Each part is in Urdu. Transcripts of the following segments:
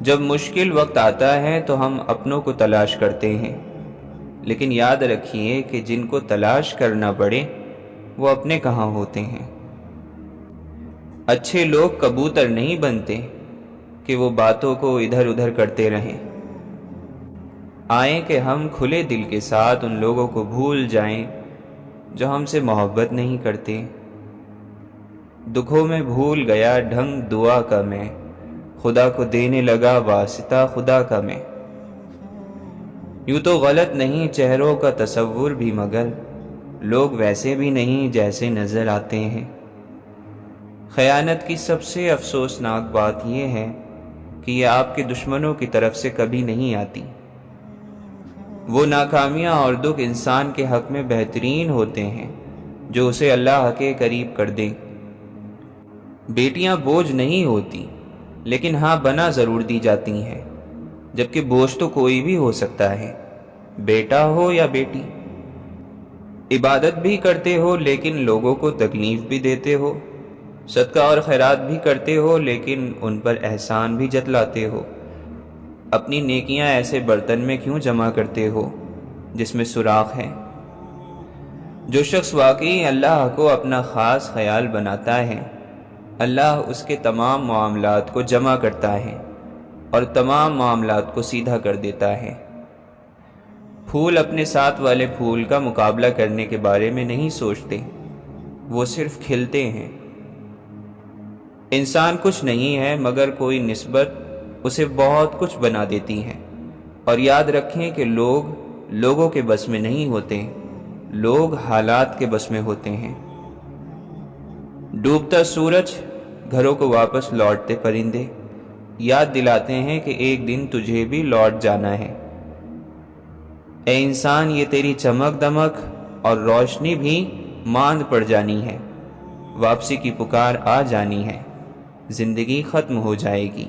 جب مشکل وقت آتا ہے تو ہم اپنوں کو تلاش کرتے ہیں، لیکن یاد رکھیے کہ جن کو تلاش کرنا پڑے وہ اپنے کہاں ہوتے ہیں۔ اچھے لوگ کبوتر نہیں بنتے کہ وہ باتوں کو ادھر ادھر کرتے رہیں۔ آئیں کہ ہم کھلے دل کے ساتھ ان لوگوں کو بھول جائیں جو ہم سے محبت نہیں کرتے۔ دکھوں میں بھول گیا ڈھنگ دعا کا میں، خدا کو دینے لگا واسطہ خدا کا میں۔ یوں تو غلط نہیں چہروں کا تصور بھی، مگر لوگ ویسے بھی نہیں جیسے نظر آتے ہیں۔ خیانت کی سب سے افسوسناک بات یہ ہے کہ یہ آپ کے دشمنوں کی طرف سے کبھی نہیں آتی۔ وہ ناکامیاں اور دکھ انسان کے حق میں بہترین ہوتے ہیں جو اسے اللہ کے قریب کر دیں۔ بیٹیاں بوجھ نہیں ہوتی، لیکن ہاں بنا ضرور دی جاتی ہیں، جبکہ بوجھ تو کوئی بھی ہو سکتا ہے، بیٹا ہو یا بیٹی۔ عبادت بھی کرتے ہو لیکن لوگوں کو تکلیف بھی دیتے ہو، صدقہ اور خیرات بھی کرتے ہو لیکن ان پر احسان بھی جتلاتے ہو۔ اپنی نیکیاں ایسے برتن میں کیوں جمع کرتے ہو جس میں سوراخ ہے؟ جو شخص واقعی اللہ کو اپنا خاص خیال بناتا ہے، اللہ اس کے تمام معاملات کو جمع کرتا ہے اور تمام معاملات کو سیدھا کر دیتا ہے۔ پھول اپنے ساتھ والے پھول کا مقابلہ کرنے کے بارے میں نہیں سوچتے، وہ صرف کھلتے ہیں۔ انسان کچھ نہیں ہے مگر کوئی نسبت اسے بہت کچھ بنا دیتی ہے۔ اور یاد رکھیں کہ لوگ لوگوں کے بس میں نہیں ہوتے، لوگ حالات کے بس میں ہوتے ہیں۔ ڈوبتا سورج، گھروں کو واپس لوٹتے پرندے یاد دلاتے ہیں کہ ایک دن تجھے بھی لوٹ جانا ہے۔ اے انسان، یہ تیری چمک دمک اور روشنی بھی ماند پڑ جانی ہے، واپسی کی پکار آ جانی ہے، زندگی ختم ہو جائے گی۔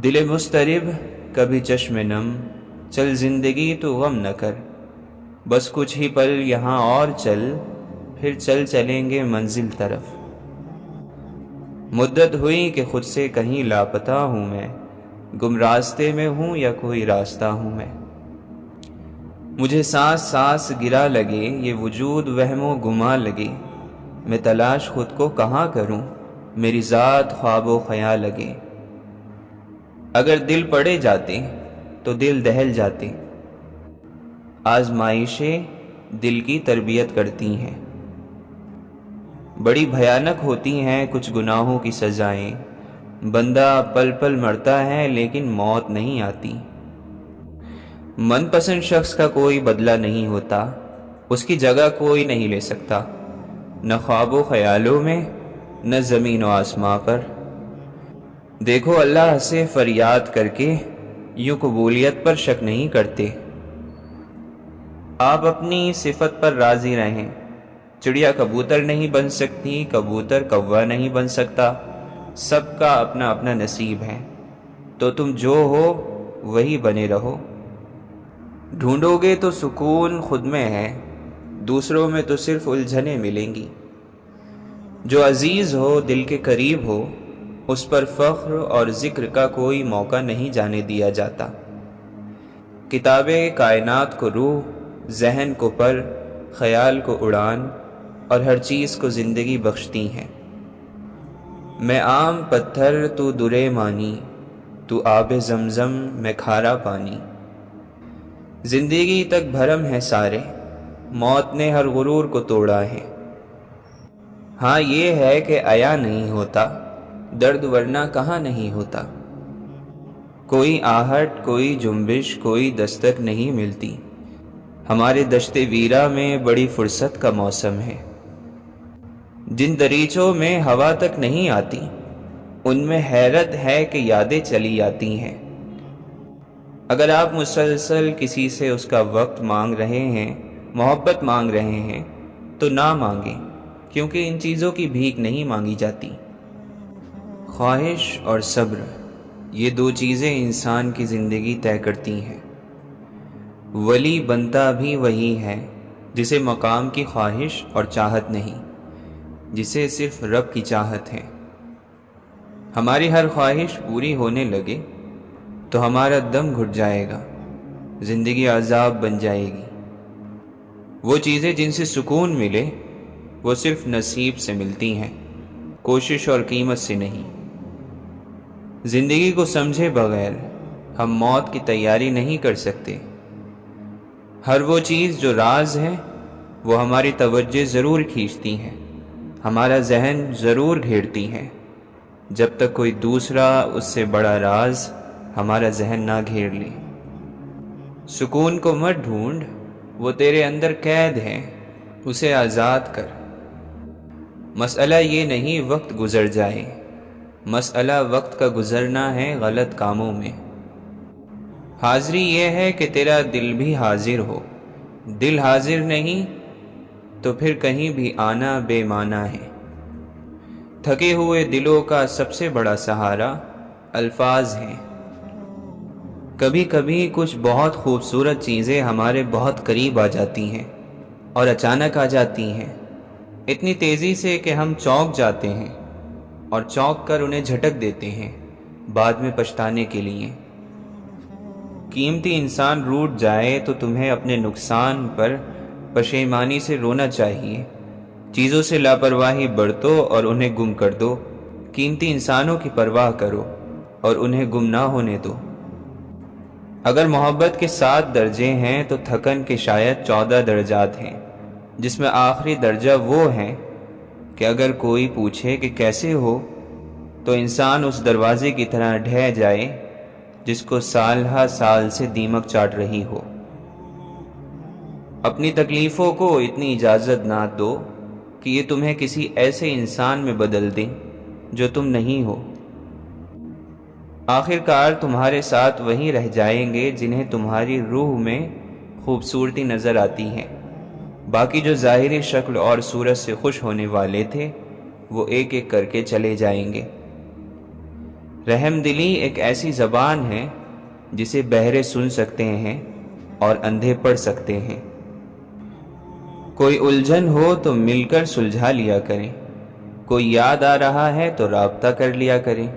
دل مضطرب کبھی چشم نم، چل زندگی تو غم نہ کر، بس کچھ ہی پل یہاں اور چل، پھر چلیں گے منزل طرف۔ مدت ہوئی کہ خود سے کہیں لاپتہ ہوں میں، گم راستے میں ہوں یا کوئی راستہ ہوں میں۔ مجھے سانس سانس گرا لگے، یہ وجود وہم و گما لگے، میں تلاش خود کو کہاں کروں، میری ذات خواب و خیال لگے۔ اگر دل پڑے جاتے تو دل دہل جاتے، آزمائشیں دل کی تربیت کرتی ہیں۔ بڑی بھیانک ہوتی ہیں کچھ گناہوں کی سزائیں، بندہ پل پل مرتا ہے لیکن موت نہیں آتی۔ من پسند شخص کا کوئی بدلہ نہیں ہوتا، اس کی جگہ کوئی نہیں لے سکتا، نہ خواب و خیالوں میں نہ زمین و آسماں پر۔ دیکھو اللہ سے فریاد کر کے یوں قبولیت پر شک نہیں کرتے۔ آپ اپنی صفت پر راضی رہیں۔ چڑیا کبوتر نہیں بن سکتی، کبوتر کوا نہیں بن سکتا، سب کا اپنا اپنا نصیب ہے، تو تم جو ہو وہی بنے رہو۔ ڈھونڈو گے تو سکون خود میں ہے، دوسروں میں تو صرف الجھنیں ملیں گی۔ جو عزیز ہو، دل کے قریب ہو، اس پر فخر اور ذکر کا کوئی موقع نہیں جانے دیا جاتا۔ کتابیں کائنات کو روح، ذہن کو پر، خیال کو اڑان اور ہر چیز کو زندگی بخشتی ہیں۔ میں عام پتھر تو درے مانی، تو آب زمزم میں کھارا پانی۔ زندگی تک بھرم ہے سارے، موت نے ہر غرور کو توڑا ہے۔ ہاں یہ ہے کہ عیا نہیں ہوتا درد، ورنہ کہاں نہیں ہوتا۔ کوئی آہٹ، کوئی جنبش، کوئی دستک نہیں ملتی۔ ہمارے دشت ویرا میں بڑی فرصت کا موسم ہے۔ جن دریچوں میں ہوا تک نہیں آتی، ان میں حیرت ہے کہ یادیں چلی آتی ہیں۔ اگر آپ مسلسل کسی سے اس کا وقت مانگ رہے ہیں، محبت مانگ رہے ہیں، تو نہ مانگیں، کیونکہ ان چیزوں کی بھیک نہیں مانگی جاتی۔ خواہش اور صبر، یہ دو چیزیں انسان کی زندگی طے کرتی ہیں۔ ولی بنتا بھی وہی ہے جسے مقام کی خواہش اور چاہت نہیں، جسے صرف رب کی چاہت ہے۔ ہماری ہر خواہش پوری ہونے لگے تو ہمارا دم گھٹ جائے گا، زندگی عذاب بن جائے گی۔ وہ چیزیں جن سے سکون ملے وہ صرف نصیب سے ملتی ہیں، کوشش اور قیمت سے نہیں۔ زندگی کو سمجھے بغیر ہم موت کی تیاری نہیں کر سکتے۔ ہر وہ چیز جو راز ہے وہ ہماری توجہ ضرور کھینچتی ہیں، ہمارا ذہن ضرور گھیرتی ہیں، جب تک کوئی دوسرا اس سے بڑا راز ہمارا ذہن نہ گھیر لے۔ سکون کو مت ڈھونڈ، وہ تیرے اندر قید ہے، اسے آزاد کر۔ مسئلہ یہ نہیں وقت گزر جائے، مسئلہ وقت کا گزرنا ہے غلط کاموں میں۔ حاضری یہ ہے کہ تیرا دل بھی حاضر ہو، دل حاضر نہیں تو پھر کہیں بھی آنا بے معنی ہے۔ تھکے ہوئے دلوں کا سب سے بڑا سہارا الفاظ ہیں۔ کبھی کبھی کچھ بہت خوبصورت چیزیں ہمارے بہت قریب آ جاتی ہیں اور اچانک آ جاتی ہیں، اتنی تیزی سے کہ ہم چونک جاتے ہیں اور چونک کر انہیں جھٹک دیتے ہیں بعد میں پچھتانے کے لیے۔ قیمتی انسان روٹھ جائے تو تمہیں اپنے نقصان پر پشیمانی سے رونا چاہیے۔ چیزوں سے لاپرواہی برتو اور انہیں گم کر دو، قیمتی انسانوں کی پرواہ کرو اور انہیں گم نہ ہونے دو۔ اگر محبت کے 7 درجے ہیں تو تھکن کے شاید 14 درجات ہیں، جس میں آخری درجہ وہ ہے کہ اگر کوئی پوچھے کہ کیسے ہو تو انسان اس دروازے کی طرح ڈھہ جائے جس کو سال ہا سال سے دیمک چاٹ رہی ہو۔ اپنی تکلیفوں کو اتنی اجازت نہ دو کہ یہ تمہیں کسی ایسے انسان میں بدل دیں جو تم نہیں ہو۔ آخر کار تمہارے ساتھ وہی رہ جائیں گے جنہیں تمہاری روح میں خوبصورتی نظر آتی ہے، باقی جو ظاہری شکل اور صورت سے خوش ہونے والے تھے وہ ایک ایک کر کے چلے جائیں گے۔ رحم دلی ایک ایسی زبان ہے جسے بہرے سن سکتے ہیں اور اندھے پڑھ سکتے ہیں۔ کوئی الجھن ہو تو مل کر سلجھا لیا کریں، کوئی یاد آ رہا ہے تو رابطہ کر لیا کریں،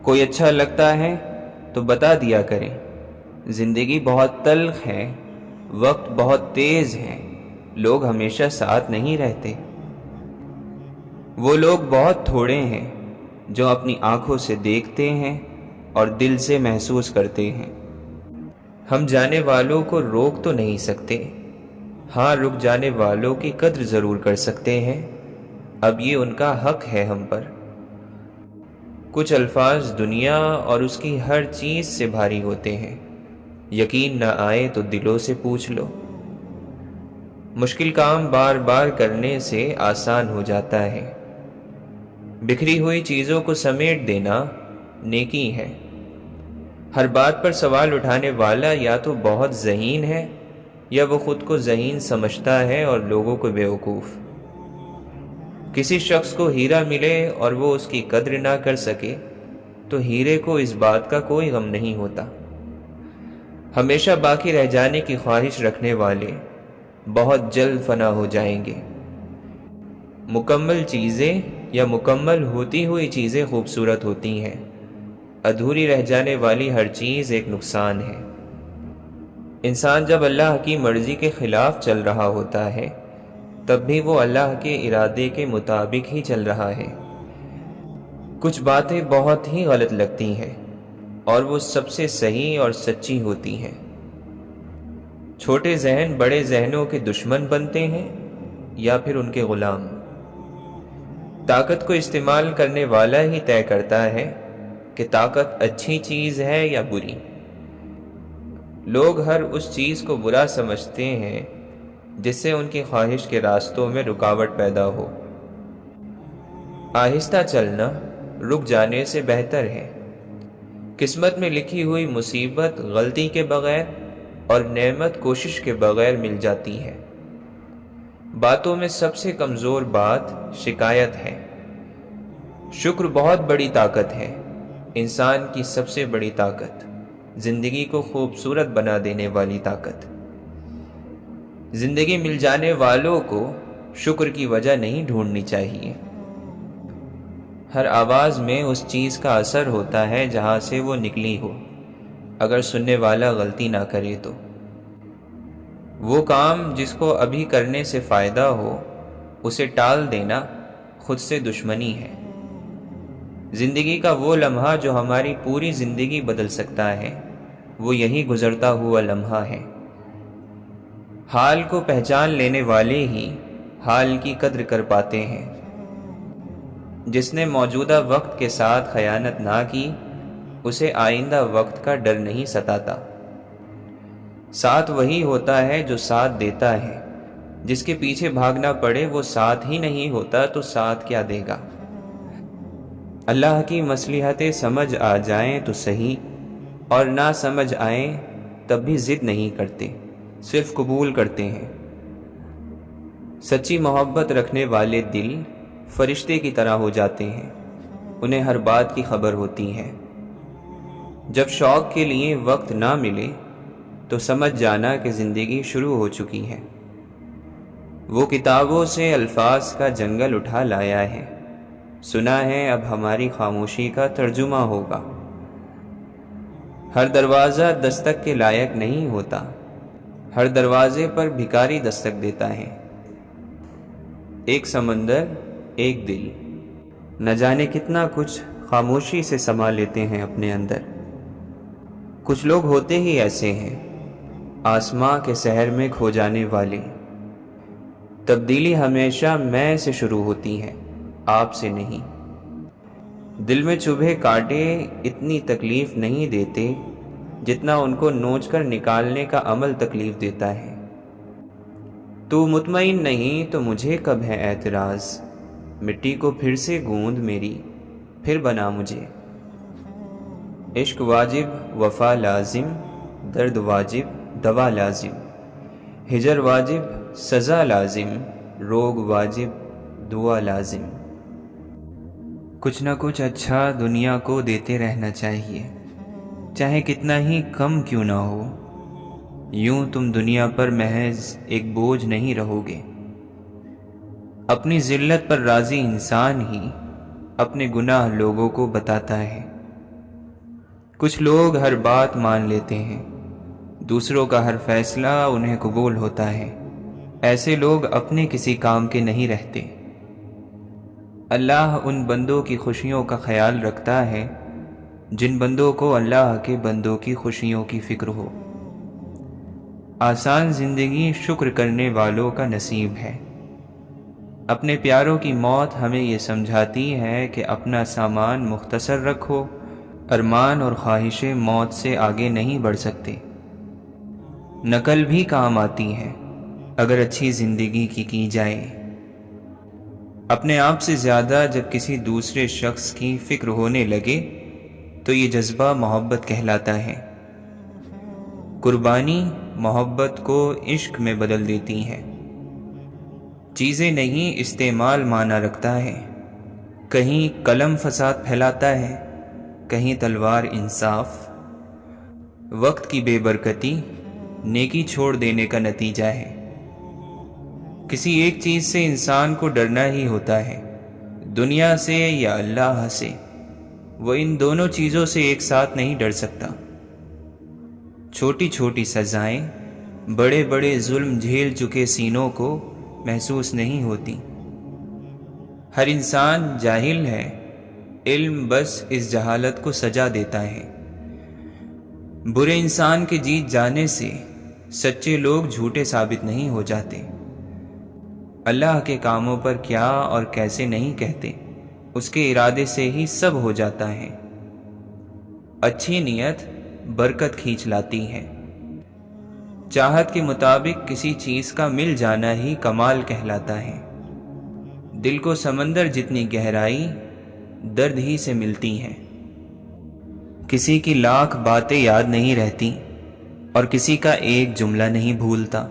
کوئی اچھا لگتا ہے تو بتا دیا کریں۔ زندگی بہت تلخ ہے، وقت بہت تیز ہے، لوگ ہمیشہ ساتھ نہیں رہتے۔ وہ لوگ بہت تھوڑے ہیں جو اپنی آنکھوں سے دیکھتے ہیں اور دل سے محسوس کرتے ہیں۔ ہم جانے والوں کو روک تو نہیں سکتے، ہاں رک جانے والوں کی قدر ضرور کر سکتے ہیں، اب یہ ان کا حق ہے ہم پر۔ کچھ الفاظ دنیا اور اس کی ہر چیز سے بھاری ہوتے ہیں، یقین نہ آئے تو دلوں سے پوچھ لو۔ مشکل کام بار بار کرنے سے آسان ہو جاتا ہے، بکھری ہوئی چیزوں کو سمیٹ دینا نیکی ہے۔ ہر بات پر سوال اٹھانے والا یا تو بہت ذہین ہے یا وہ خود کو ذہین سمجھتا ہے اور لوگوں کو بیوقوف۔ کسی شخص کو ہیرا ملے اور وہ اس کی قدر نہ کر سکے تو ہیرے کو اس بات کا کوئی غم نہیں ہوتا۔ ہمیشہ باقی رہ جانے کی خواہش رکھنے والے بہت جلد فنا ہو جائیں گے۔ مکمل چیزیں یا مکمل ہوتی ہوئی چیزیں خوبصورت ہوتی ہیں، ادھوری رہ جانے والی ہر چیز ایک نقصان ہے۔ انسان جب اللہ کی مرضی کے خلاف چل رہا ہوتا ہے تب بھی وہ اللہ کے ارادے کے مطابق ہی چل رہا ہے۔ کچھ باتیں بہت ہی غلط لگتی ہیں اور وہ سب سے صحیح اور سچی ہوتی ہیں۔ چھوٹے ذہن بڑے ذہنوں کے دشمن بنتے ہیں یا پھر ان کے غلام۔ طاقت کو استعمال کرنے والا ہی طے کرتا ہے کہ طاقت اچھی چیز ہے یا بری۔ لوگ ہر اس چیز کو برا سمجھتے ہیں جس سے ان کی خواہش کے راستوں میں رکاوٹ پیدا ہو۔ آہستہ چلنا رک جانے سے بہتر ہے۔ قسمت میں لکھی ہوئی مصیبت غلطی کے بغیر اور نعمت کوشش کے بغیر مل جاتی ہے۔ باتوں میں سب سے کمزور بات شکایت ہے۔ شکر بہت بڑی طاقت ہے، انسان کی سب سے بڑی طاقت، زندگی کو خوبصورت بنا دینے والی طاقت۔ زندگی مل جانے والوں کو شکر کی وجہ نہیں ڈھونڈنی چاہیے۔ ہر آواز میں اس چیز کا اثر ہوتا ہے جہاں سے وہ نکلی ہو، اگر سننے والا غلطی نہ کرے تو۔ وہ کام جس کو ابھی کرنے سے فائدہ ہو، اسے ٹال دینا خود سے دشمنی ہے۔ زندگی کا وہ لمحہ جو ہماری پوری زندگی بدل سکتا ہے، وہ یہی گزرتا ہوا لمحہ ہے۔ حال کو پہچان لینے والے ہی حال کی قدر کر پاتے ہیں۔ جس نے موجودہ وقت کے ساتھ خیانت نہ کی، اسے آئندہ وقت کا ڈر نہیں ستاتا۔ ساتھ وہی ہوتا ہے جو ساتھ دیتا ہے۔ جس کے پیچھے بھاگنا پڑے وہ ساتھ ہی نہیں ہوتا تو ساتھ کیا دے گا؟ اللہ کی مصلحتیں سمجھ آ جائیں تو صحیح، اور نہ سمجھ آئیں تب بھی ضد نہیں کرتے، صرف قبول کرتے ہیں۔ سچی محبت رکھنے والے دل فرشتے کی طرح ہو جاتے ہیں، انہیں ہر بات کی خبر ہوتی ہے۔ جب شوق کے لیے وقت نہ ملے تو سمجھ جانا کہ زندگی شروع ہو چکی ہے۔ وہ کتابوں سے الفاظ کا جنگل اٹھا لایا ہے، سنا ہے اب ہماری خاموشی کا ترجمہ ہوگا۔ ہر دروازہ دستک کے لائق نہیں ہوتا، ہر دروازے پر بھکاری دستک دیتا ہے۔ ایک سمندر، ایک دل، نہ جانے کتنا کچھ خاموشی سے سما لیتے ہیں اپنے اندر۔ کچھ لوگ ہوتے ہی ایسے ہیں، آسماں کے سحر میں کھو جانے والے۔ تبدیلی ہمیشہ میں سے شروع ہوتی ہے، آپ سے نہیں۔ دل میں چبھے کانٹے اتنی تکلیف نہیں دیتے جتنا ان کو نوچ کر نکالنے کا عمل تکلیف دیتا ہے۔ تو مطمئن نہیں تو مجھے کب ہے اعتراض، مٹی کو پھر سے گوند میری، پھر بنا مجھے۔ عشق واجب، وفا لازم، درد واجب، دوا لازم، ہجر واجب، سزا لازم، روگ واجب، دعا لازم۔ کچھ نہ کچھ اچھا دنیا کو دیتے رہنا چاہیے، چاہے کتنا ہی کم کیوں نہ ہو۔ یوں تم دنیا پر محض ایک بوجھ نہیں رہو گے۔ اپنی ذلت پر راضی انسان ہی اپنے گناہ لوگوں کو بتاتا ہے۔ کچھ لوگ ہر بات مان لیتے ہیں، دوسروں کا ہر فیصلہ انہیں قبول ہوتا ہے۔ ایسے لوگ اپنے کسی کام کے نہیں رہتے۔ اللہ ان بندوں کی خوشیوں کا خیال رکھتا ہے جن بندوں کو اللہ کے بندوں کی خوشیوں کی فکر ہو۔ آسان زندگی شکر کرنے والوں کا نصیب ہے۔ اپنے پیاروں کی موت ہمیں یہ سمجھاتی ہے کہ اپنا سامان مختصر رکھو، ارمان اور خواہشیں موت سے آگے نہیں بڑھ سکتے۔ نقل بھی کام آتی ہے اگر اچھی زندگی کی جائے۔ اپنے آپ سے زیادہ جب کسی دوسرے شخص کی فکر ہونے لگے تو یہ جذبہ محبت کہلاتا ہے۔ قربانی محبت کو عشق میں بدل دیتی ہے۔ چیزیں نہیں، استعمال معنی رکھتا ہے۔ کہیں قلم فساد پھیلاتا ہے، کہیں تلوار انصاف۔ وقت کی بے برکتی نیکی چھوڑ دینے کا نتیجہ ہے۔ کسی ایک چیز سے انسان کو ڈرنا ہی ہوتا ہے، دنیا سے یا اللہ سے۔ وہ ان دونوں چیزوں سے ایک ساتھ نہیں ڈر سکتا۔ چھوٹی چھوٹی سزائیں بڑے بڑے ظلم جھیل چکے سینوں کو محسوس نہیں ہوتی۔ ہر انسان جاہل ہے، علم بس اس جہالت کو سجا دیتا ہے۔ برے انسان کے جیت جانے سے سچے لوگ جھوٹے ثابت نہیں ہو جاتے۔ اللہ کے کاموں پر کیا اور کیسے نہیں کہتے، اس کے ارادے سے ہی سب ہو جاتا ہے۔ اچھی نیت برکت کھینچ لاتی ہے۔ چاہت کے مطابق کسی چیز کا مل جانا ہی کمال کہلاتا ہے۔ دل کو سمندر جتنی گہرائی درد ہی سے ملتی ہے۔ کسی کی لاکھ باتیں یاد نہیں رہتی اور کسی کا ایک جملہ نہیں بھولتا۔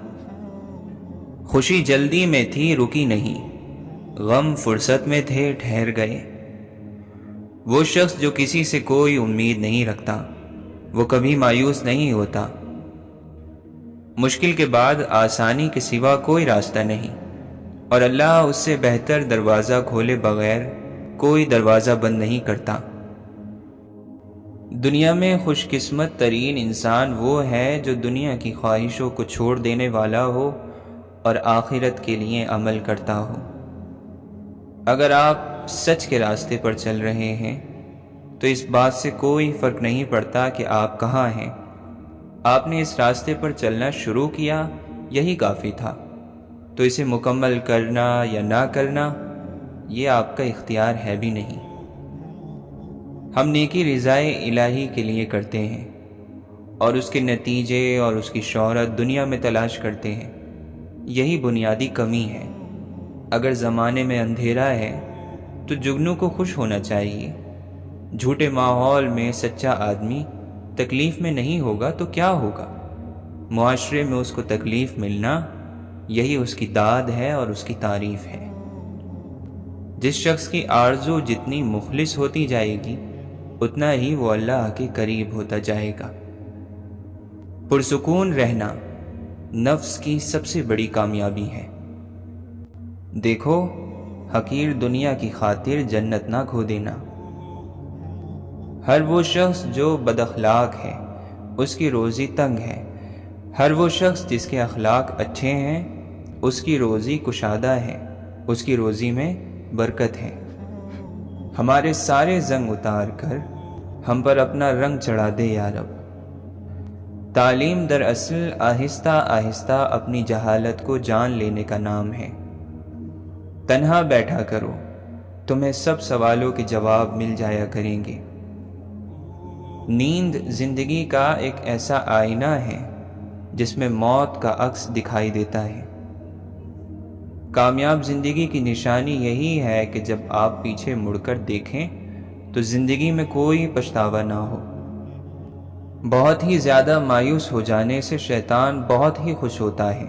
خوشی جلدی میں تھی رکی نہیں، غم فرصت میں تھے ٹھہر گئے۔ وہ شخص جو کسی سے کوئی امید نہیں رکھتا وہ کبھی مایوس نہیں ہوتا۔ مشکل کے بعد آسانی کے سوا کوئی راستہ نہیں، اور اللہ اس سے بہتر دروازہ کھولے بغیر کوئی دروازہ بند نہیں کرتا۔ دنیا میں خوش قسمت ترین انسان وہ ہے جو دنیا کی خواہشوں کو چھوڑ دینے والا ہو اور آخرت کے لیے عمل کرتا ہو۔ اگر آپ سچ کے راستے پر چل رہے ہیں تو اس بات سے کوئی فرق نہیں پڑتا کہ آپ کہاں ہیں، آپ نے اس راستے پر چلنا شروع کیا، یہی کافی تھا۔ تو اسے مکمل کرنا یا نہ کرنا یہ آپ کا اختیار ہے بھی نہیں۔ ہم نیکی رضائے الہی کے لیے کرتے ہیں اور اس کے نتیجے اور اس کی شہرت دنیا میں تلاش کرتے ہیں، یہی بنیادی کمی ہے۔ اگر زمانے میں اندھیرا ہے تو جگنوں کو خوش ہونا چاہیے۔ جھوٹے ماحول میں سچا آدمی تکلیف میں نہیں ہوگا تو کیا ہوگا؟ معاشرے میں اس کو تکلیف ملنا یہی اس کی داد ہے اور اس کی تعریف ہے۔ جس شخص کی آرزو جتنی مخلص ہوتی جائے گی اتنا ہی وہ اللہ کے قریب ہوتا جائے گا۔ پرسکون رہنا نفس کی سب سے بڑی کامیابی ہے۔ دیکھو، حقیر دنیا کی خاطر جنت نہ کھو دینا۔ ہر وہ شخص جو بد اخلاق ہے اس کی روزی تنگ ہے، ہر وہ شخص جس کے اخلاق اچھے ہیں اس کی روزی کشادہ ہے، اس کی روزی میں برکت ہے۔ ہمارے سارے زنگ اتار کر ہم پر اپنا رنگ چڑھا دے یا رب۔ تعلیم دراصل آہستہ آہستہ اپنی جہالت کو جان لینے کا نام ہے۔ تنہا بیٹھا کرو، تمہیں سب سوالوں کے جواب مل جایا کریں گے۔ نیند زندگی کا ایک ایسا آئینہ ہے جس میں موت کا عکس دکھائی دیتا ہے۔ کامیاب زندگی کی نشانی یہی ہے کہ جب آپ پیچھے مڑ کر دیکھیں تو زندگی میں کوئی پچھتاوا نہ ہو۔ بہت ہی زیادہ مایوس ہو جانے سے شیطان بہت ہی خوش ہوتا ہے۔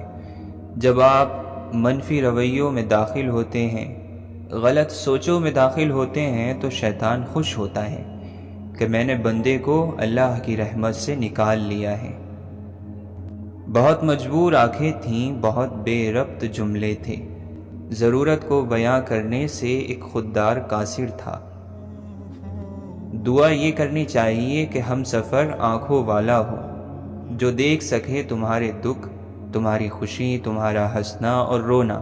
جب آپ منفی رویوں میں داخل ہوتے ہیں، غلط سوچوں میں داخل ہوتے ہیں تو شیطان خوش ہوتا ہے کہ میں نے بندے کو اللہ کی رحمت سے نکال لیا ہے۔ بہت مجبور آنکھیں تھیں، بہت بے ربط جملے تھے، ضرورت کو بیاں کرنے سے ایک خوددار قاصر تھا۔ دعا یہ کرنی چاہیے کہ ہم سفر آنکھوں والا ہو، جو دیکھ سکے تمہارے دکھ، تمہاری خوشی، تمہارا ہنسنا اور رونا۔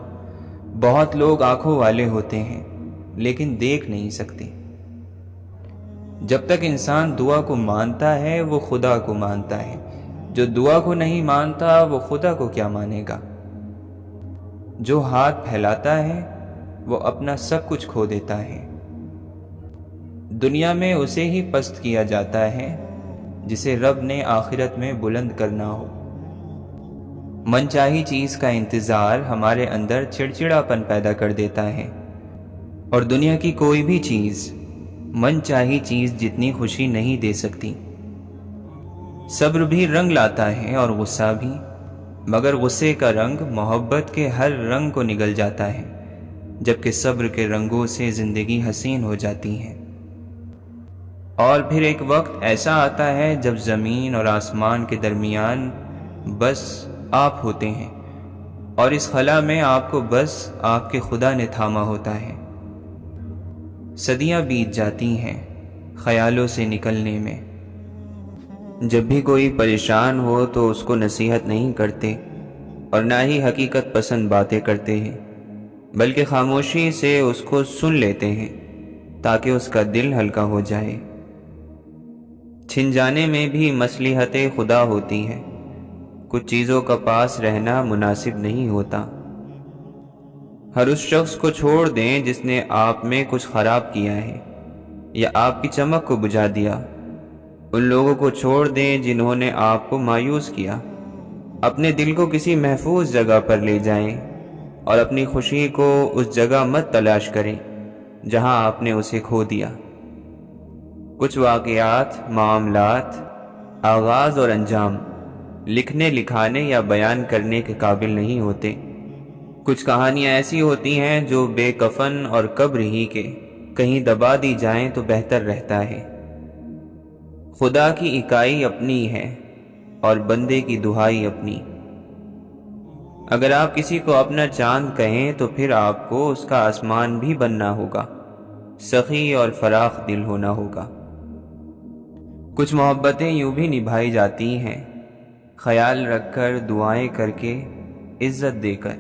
بہت لوگ آنکھوں والے ہوتے ہیں لیکن دیکھ نہیں سکتے۔ جب تک انسان دعا کو مانتا ہے وہ خدا کو مانتا ہے، جو دعا کو نہیں مانتا وہ خدا کو کیا مانے گا؟ جو ہاتھ پھیلاتا ہے وہ اپنا سب کچھ کھو دیتا ہے۔ دنیا میں اسے ہی پست کیا جاتا ہے جسے رب نے آخرت میں بلند کرنا ہو۔ من چاہی چیز کا انتظار ہمارے اندر چڑچڑاپن پیدا کر دیتا ہے، اور دنیا کی کوئی بھی چیز من چاہی چیز جتنی خوشی نہیں دے سکتی۔ صبر بھی رنگ لاتا ہے اور غصہ بھی، مگر غصے کا رنگ محبت کے ہر رنگ کو نگل جاتا ہے، جبکہ صبر کے رنگوں سے زندگی حسین ہو جاتی ہے۔ اور پھر ایک وقت ایسا آتا ہے جب زمین اور آسمان کے درمیان بس آپ ہوتے ہیں، اور اس خلا میں آپ کو بس آپ کے خدا نے تھاما ہوتا ہے۔ صدیاں بیت جاتی ہیں خیالوں سے نکلنے میں۔ جب بھی کوئی پریشان ہو تو اس کو نصیحت نہیں کرتے اور نہ ہی حقیقت پسند باتیں کرتے ہیں، بلکہ خاموشی سے اس کو سن لیتے ہیں تاکہ اس کا دل ہلکا ہو جائے۔ چھن جانے میں بھی مصلحت خدا ہوتی ہے، کچھ چیزوں کا پاس رہنا مناسب نہیں ہوتا۔ ہر اس شخص کو چھوڑ دیں جس نے آپ میں کچھ خراب کیا ہے یا آپ کی چمک کو بجھا دیا۔ ان لوگوں کو چھوڑ دیں جنہوں نے آپ کو مایوس کیا۔ اپنے دل کو کسی محفوظ جگہ پر لے جائیں اور اپنی خوشی کو اس جگہ مت تلاش کریں جہاں آپ نے اسے کھو دیا۔ کچھ واقعات، معاملات، آغاز اور انجام لکھنے، لکھانے یا بیان کرنے کے قابل نہیں ہوتے۔ کچھ کہانیاں ایسی ہوتی ہیں جو بے کفن اور قبر ہی کے کہیں دبا دی جائیں تو بہتر رہتا ہے۔ خدا کی اکائی اپنی ہے اور بندے کی دہائی اپنی۔ اگر آپ کسی کو اپنا چاند کہیں تو پھر آپ کو اس کا آسمان بھی بننا ہوگا۔ سخی اور فراخ دل ہونا ہوگا۔ کچھ محبتیں یوں بھی نبھائی جاتی ہیں، خیال رکھ کر، دعائیں کر کے، عزت دے کر۔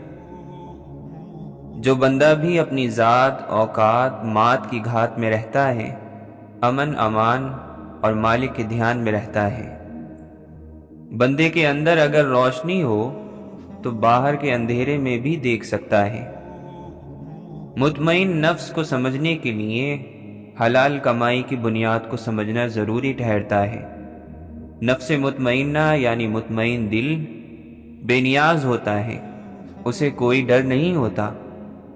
جو بندہ بھی اپنی ذات اوقات مات کی گھات میں رہتا ہے، امن امان اور مالک کے دھیان میں رہتا ہے۔ بندے کے اندر اگر روشنی ہو تو باہر کے اندھیرے میں بھی دیکھ سکتا ہے۔ مطمئن نفس کو سمجھنے کے لیے حلال کمائی کی بنیاد کو سمجھنا ضروری ٹھہرتا ہے۔ نفس مطمئنہ یعنی مطمئن دل بے نیاز ہوتا ہے، اسے کوئی ڈر نہیں ہوتا،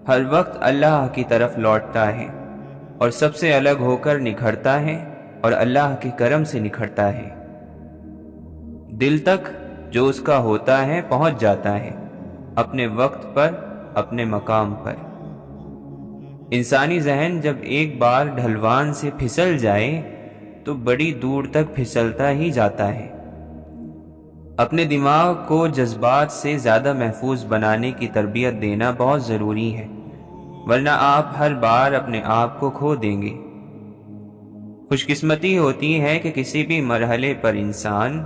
ہر وقت اللہ کی طرف لوٹتا ہے اور سب سے الگ ہو کر نکھرتا ہے اور اللہ کے کرم سے نکھرتا ہے۔ دل تک جو اس کا ہوتا ہے پہنچ جاتا ہے، اپنے وقت پر، اپنے مقام پر۔ انسانی ذہن جب ایک بار ڈھلوان سے پھسل جائے تو بڑی دور تک پھسلتا ہی جاتا ہے۔ اپنے دماغ کو جذبات سے زیادہ محفوظ بنانے کی تربیت دینا بہت ضروری ہے، ورنہ آپ ہر بار اپنے آپ کو کھو دیں گے۔ خوش قسمتی ہوتی ہے کہ کسی بھی مرحلے پر انسان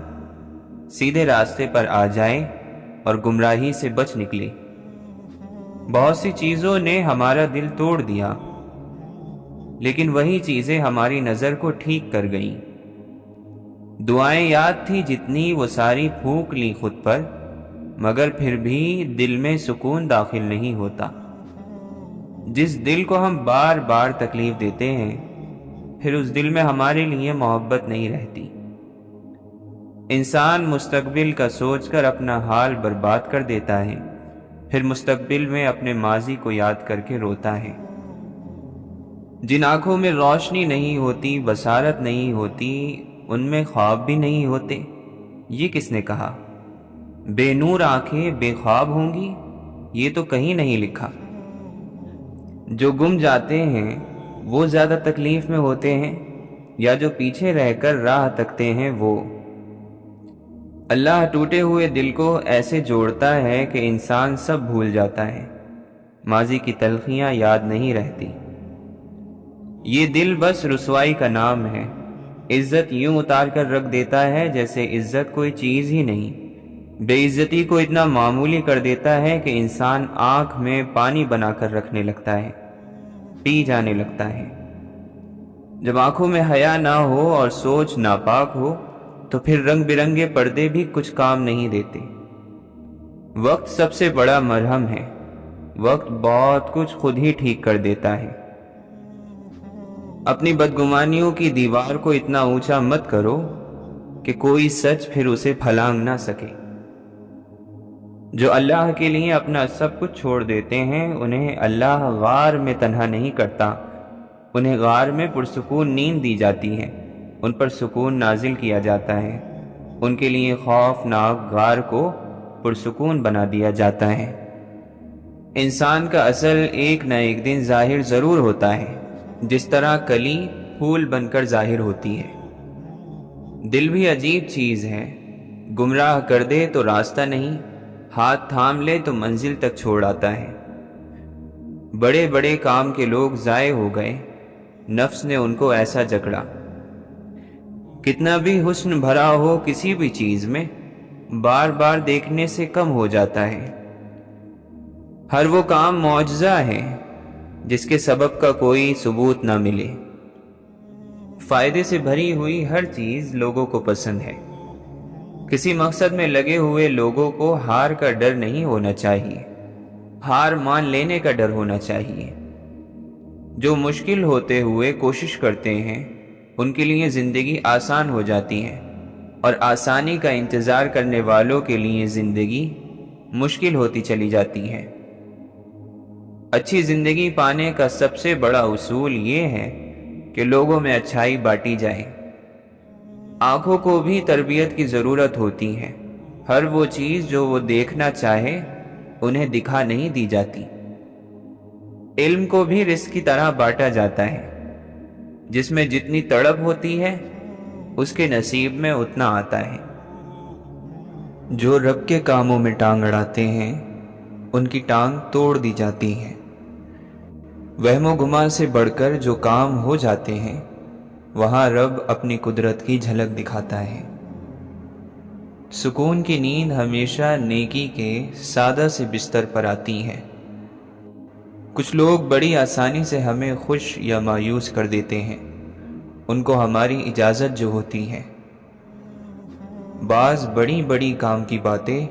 سیدھے راستے پر آ جائے اور گمراہی سے بچ نکلے۔ بہت سی چیزوں نے ہمارا دل توڑ دیا، لیکن وہی چیزیں ہماری نظر کو ٹھیک کر گئیں۔ دعائیں یاد تھی جتنی وہ ساری پھونک لی خود پر، مگر پھر بھی دل میں سکون داخل نہیں ہوتا۔ جس دل کو ہم بار بار تکلیف دیتے ہیں، پھر اس دل میں ہمارے لیے محبت نہیں رہتی۔ انسان مستقبل کا سوچ کر اپنا حال برباد کر دیتا ہے، پھر مستقبل میں اپنے ماضی کو یاد کر کے روتا ہے۔ جن آنکھوں میں روشنی نہیں ہوتی، بصارت نہیں ہوتی، ان میں خواب بھی نہیں ہوتے، یہ کس نے کہا؟ بے نور آنکھیں بے خواب ہوں گی، یہ تو کہیں نہیں لکھا۔ جو گم جاتے ہیں وہ زیادہ تکلیف میں ہوتے ہیں، یا جو پیچھے رہ کر راہ تکتے ہیں وہ؟ اللہ ٹوٹے ہوئے دل کو ایسے جوڑتا ہے کہ انسان سب بھول جاتا ہے، ماضی کی تلخیاں یاد نہیں رہتی۔ یہ دل بس رسوائی کا نام ہے، عزت یوں اتار کر رکھ دیتا ہے جیسے عزت کوئی چیز ہی نہیں۔ بے عزتی کو اتنا معمولی کر دیتا ہے کہ انسان آنکھ میں پانی بنا کر رکھنے لگتا ہے، پی جانے لگتا ہے۔ جب آنکھوں میں حیا نہ ہو اور سوچ ناپاک ہو تو پھر رنگ برنگے پردے بھی کچھ کام نہیں دیتے۔ وقت سب سے بڑا مرہم ہے، وقت بہت کچھ خود ہی ٹھیک کر دیتا ہے۔ اپنی بدگمانیوں کی دیوار کو اتنا اونچا مت کرو کہ کوئی سچ پھر اسے پھلانگ نہ سکے۔ جو اللہ کے لیے اپنا سب کچھ چھوڑ دیتے ہیں، انہیں اللہ غار میں تنہا نہیں کرتا، انہیں غار میں پرسکون نیند دی جاتی ہے، ان پر سکون نازل کیا جاتا ہے، ان کے لیے خوفناک غار کو پرسکون بنا دیا جاتا ہے۔ انسان کا اصل ایک نہ ایک دن ظاہر ضرور ہوتا ہے، جس طرح کلی پھول بن کر ظاہر ہوتی ہے۔ دل بھی عجیب چیز ہے، گمراہ کر دے تو راستہ نہیں، ہاتھ تھام لے تو منزل تک چھوڑ آتا ہے۔ بڑے بڑے کام کے لوگ ضائع ہو گئے، نفس نے ان کو ایسا جکڑا۔ کتنا بھی حسن بھرا ہو کسی بھی چیز میں، بار بار دیکھنے سے کم ہو جاتا ہے۔ ہر وہ کام معجزہ ہے جس کے سبب کا کوئی ثبوت نہ ملے۔ فائدے سے بھری ہوئی ہر چیز لوگوں کو پسند ہے۔ کسی مقصد میں لگے ہوئے لوگوں کو ہار کا ڈر نہیں ہونا چاہیے، ہار مان لینے کا ڈر ہونا چاہیے۔ جو مشکل ہوتے ہوئے کوشش کرتے ہیں، ان کے لیے زندگی آسان ہو جاتی ہے، اور آسانی کا انتظار کرنے والوں کے لیے زندگی مشکل ہوتی چلی جاتی ہے۔ اچھی زندگی پانے کا سب سے بڑا اصول یہ ہے کہ لوگوں میں اچھائی بانٹی جائے۔ آنکھوں کو بھی تربیت کی ضرورت ہوتی ہے، ہر وہ چیز جو وہ دیکھنا چاہے انہیں دکھا نہیں دی جاتی۔ علم کو بھی رزق کی طرح بانٹا جاتا ہے، جس میں جتنی تڑپ ہوتی ہے اس کے نصیب میں اتنا آتا ہے۔ جو رب کے کاموں میں ٹانگ اڑاتے ہیں ان کی ٹانگ توڑ دی جاتی ہے۔ وہم و گمان سے بڑھ کر جو کام ہو جاتے ہیں وہاں رب اپنی قدرت کی جھلک دکھاتا ہے۔ سکون کی نیند ہمیشہ نیکی کے سادہ سے بستر پر آتی ہے۔ کچھ لوگ بڑی آسانی سے ہمیں خوش یا مایوس کر دیتے ہیں، ان کو ہماری اجازت جو ہوتی ہے۔ بعض بڑی بڑی کام کی باتیں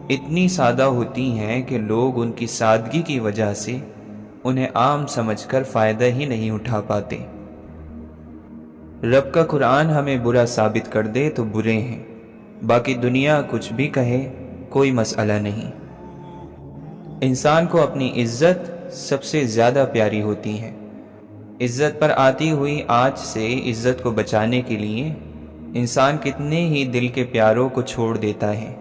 اتنی سادہ ہوتی ہیں کہ لوگ ان کی سادگی کی وجہ سے انہیں عام سمجھ کر فائدہ ہی نہیں اٹھا پاتے۔ رب کا قرآن ہمیں برا ثابت کر دے تو برے ہیں، باقی دنیا کچھ بھی کہے کوئی مسئلہ نہیں۔ انسان کو اپنی عزت سب سے زیادہ پیاری ہوتی ہے۔ عزت پر آتی ہوئی آنچ سے عزت کو بچانے کے لیے انسان کتنے ہی دل کے پیاروں کو چھوڑ دیتا ہے۔